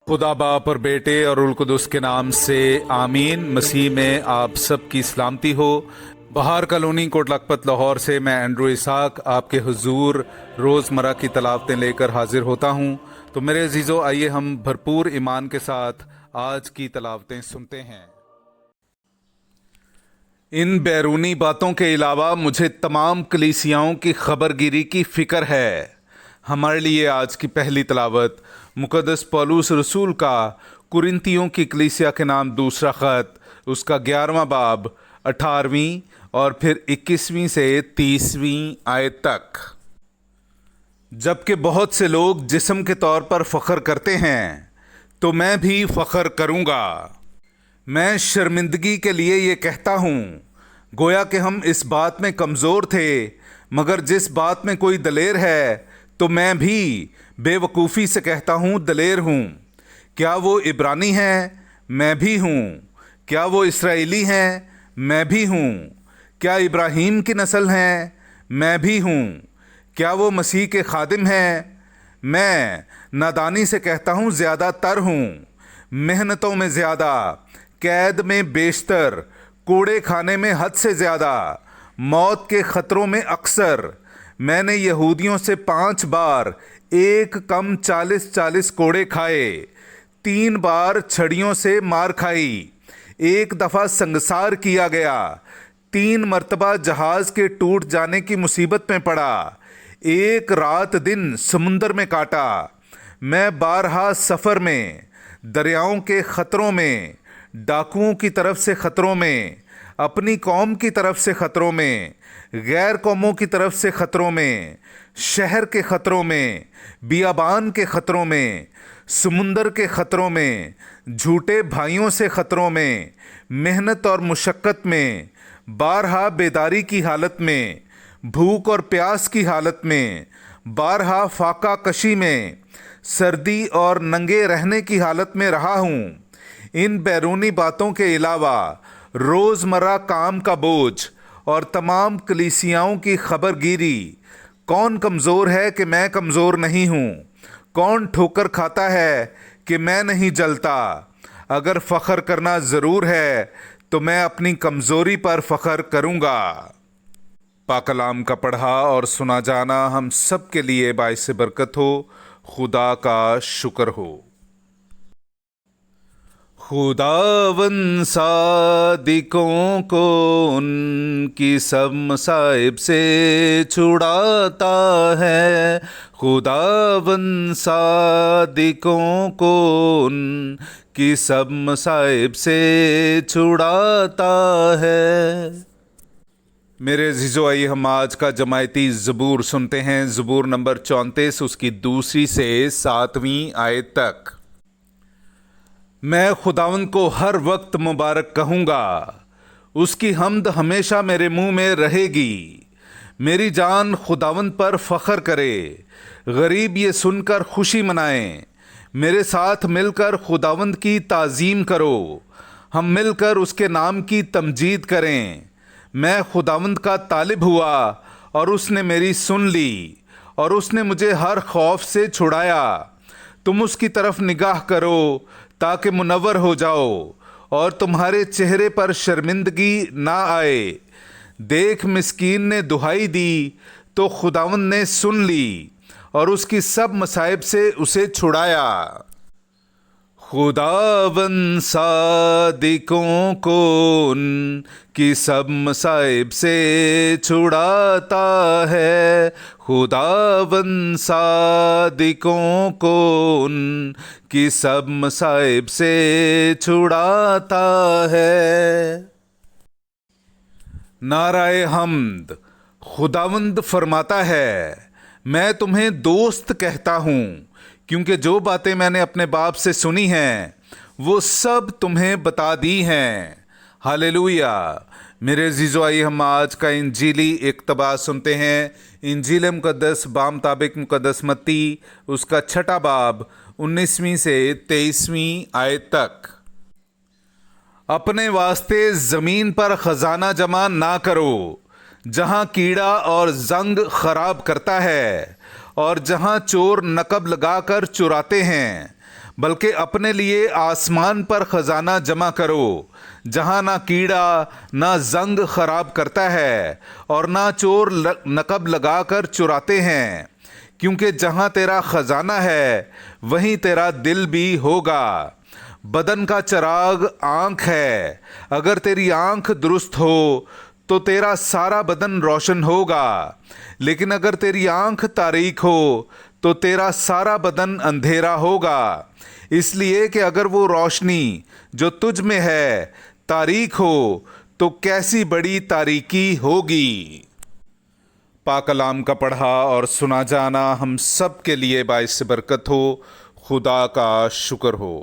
खुदा बाप और बेटे और उल कुदस के नाम से आमीन। मसीह में आप सब की सलामती हो। बहार कॉलोनी कोट लखपत लाहौर से मैं एंड्रू इसाक आपके हुजूर रोज़मर्रा की तलावतें लेकर हाजिर होता हूँ। तो मेरे अजीज़ों, आइए हम भरपूर ईमान के साथ आज की तलावतें सुनते हैं। इन बैरूनी बातों के अलावा मुझे तमाम कलीसियाओं की खबरगिरी की फ़िक्र है। हमारे लिए आज की पहली तलावत मुक़द्दस पौलुस रसूल का कुरिन्थियों की कलीसिया के नाम दूसरा ख़त, उसका 11वां बाब 18वीं और फिर 21वीं से 30वीं आयत तक। जबकि बहुत से लोग जिस्म के तौर पर फ़ख्र करते हैं, तो मैं भी फ़ख्र करूँगा। मैं शर्मिंदगी के लिए ये कहता हूँ, गोया कि हम इस बात में कमज़ोर थे, मगर जिस बात में कोई दलेर है तो मैं भी बेवकूफ़ी से कहता हूँ दलेर हूँ। क्या वो इब्रानी हैं? मैं भी हूँ। क्या वो इसराइली हैं? मैं भी हूँ। क्या इब्राहीम की नस्ल हैं? मैं भी हूँ। क्या वो मसीह के खादिम हैं? मैं नादानी से कहता हूँ ज़्यादा तर हूँ। मेहनतों में ज़्यादा, कैद में बेशतर, कूड़े खाने में हद से ज़्यादा, मौत के ख़तरों में अक्सर। मैंने यहूदियों से 5 बार एक कम 40 कोड़े खाए, 3 बार छड़ियों से मार खाई, 1 दफ़ा संगसार किया गया, 3 मरतबा जहाज़ के टूट जाने की मुसीबत में पड़ा, 1 रात दिन समुंदर में काटा। मैं 12 सफ़र में, दरियाओं के ख़तरों में, डाकुओं की तरफ से ख़तरों में, अपनी कौम की तरफ से ख़तरों में, गैर कौमों की तरफ से ख़तरों में, शहर के ख़तरों में, बियाबान के ख़तरों में, समुंदर के ख़तरों में, झूठे भाइयों से ख़तरों में, मेहनत और मुशक्क़त में, 12 बेदारी की हालत में, भूख और प्यास की हालत में, 12 फाका कशी में, सर्दी और नंगे रहने की हालत में रहा हूँ। इन बैरूनी बातों के अलावा रोज़मर्रा काम का बोझ और तमाम कलीसियाओं की खबरगिरी। कौन कमज़ोर है कि मैं कमज़ोर नहीं हूँ? कौन ठोकर खाता है कि मैं नहीं जलता? अगर फ़ख्र करना ज़रूर है तो मैं अपनी कमज़ोरी पर फ़ख्र करूँगा। पाक कलाम का पढ़ा और सुना जाना हम सब के लिए बाइस बरकत हो। खुदा का शुक्र हो। खुदावन सादिकों को उनकी सब मसाइब से छुड़ाता है। खुदावन सादिकों को उनकी सब मसाइब से छुड़ाता है। मेरे अज़ीज़ों, आइए हम आज का जमायती ज़बूर सुनते हैं। ज़बूर नंबर 34, उसकी 2 से 7वीं आयत तक। मैं खुदावन को हर वक्त मुबारक कहूँगा, उसकी हम्द हमेशा मेरे मुंह में रहेगी। मेरी जान खुदावन पर फ़ख्र करे, गरीब ये सुनकर खुशी मनाएं। मेरे साथ मिलकर खुदावंद की ताज़ीम करो, हम मिलकर उसके नाम की तमजीद करें। मैं खुदावंद का तालिब हुआ और उसने मेरी सुन ली, और उसने मुझे हर खौफ से छुड़ाया। तुम उसकी तरफ निगाह करो ताकि मुनव्वर हो जाओ और तुम्हारे चेहरे पर शर्मिंदगी ना आए। देख, मिस्कीन ने दुहाई दी तो खुदावंद ने सुन ली और उसकी सब मसाइब से उसे छुड़ाया। खुदावन सादिकों को उनकी सब मसाइब से छुड़ाता है। खुदावन सादिकों को उनकी सब मसाइब से छुड़ाता है। नाराए हम्द। खुदावंद फरमाता है, मैं तुम्हें दोस्त कहता हूँ, क्योंकि जो बातें मैंने अपने बाप से सुनी हैं वो सब तुम्हें बता दी हैं। हालेलुया। मेरे अज़ीज़ों, आइए हम आज का इंजीली इक़्तिबास सुनते हैं। इंजील मुक़द्दस बामुताबिक मुक़द्दस मत्ती, उसका 6 बाब 19वीं से 23वीं आयत तक। अपने वास्ते ज़मीन पर ख़जाना जमा ना करो, जहाँ कीड़ा और जंग खराब करता है और जहाँ चोर नकब लगाकर चुराते हैं, بلکہ اپنے لیے آسمان پر خزانہ جمع کرو، جہاں نہ کیڑا نہ زنگ خراب کرتا ہے اور نہ چور نقب لگا کر چراتے ہیں، کیونکہ جہاں تیرا خزانہ ہے وہیں تیرا دل بھی ہوگا۔ بدن کا چراغ آنکھ ہے، اگر تیری آنکھ درست ہو تو تیرا سارا بدن روشن ہوگا، لیکن اگر تیری آنکھ تاریک ہو تو تیرا سارا بدن اندھیرا ہوگا۔ اس لیے کہ اگر وہ روشنی جو تجھ میں ہے تاریک ہو تو کیسی بڑی تاریکی ہوگی۔ پاک کلام کا پڑھا اور سنا جانا ہم سب کے لیے باعث برکت ہو۔ خدا کا شکر ہو۔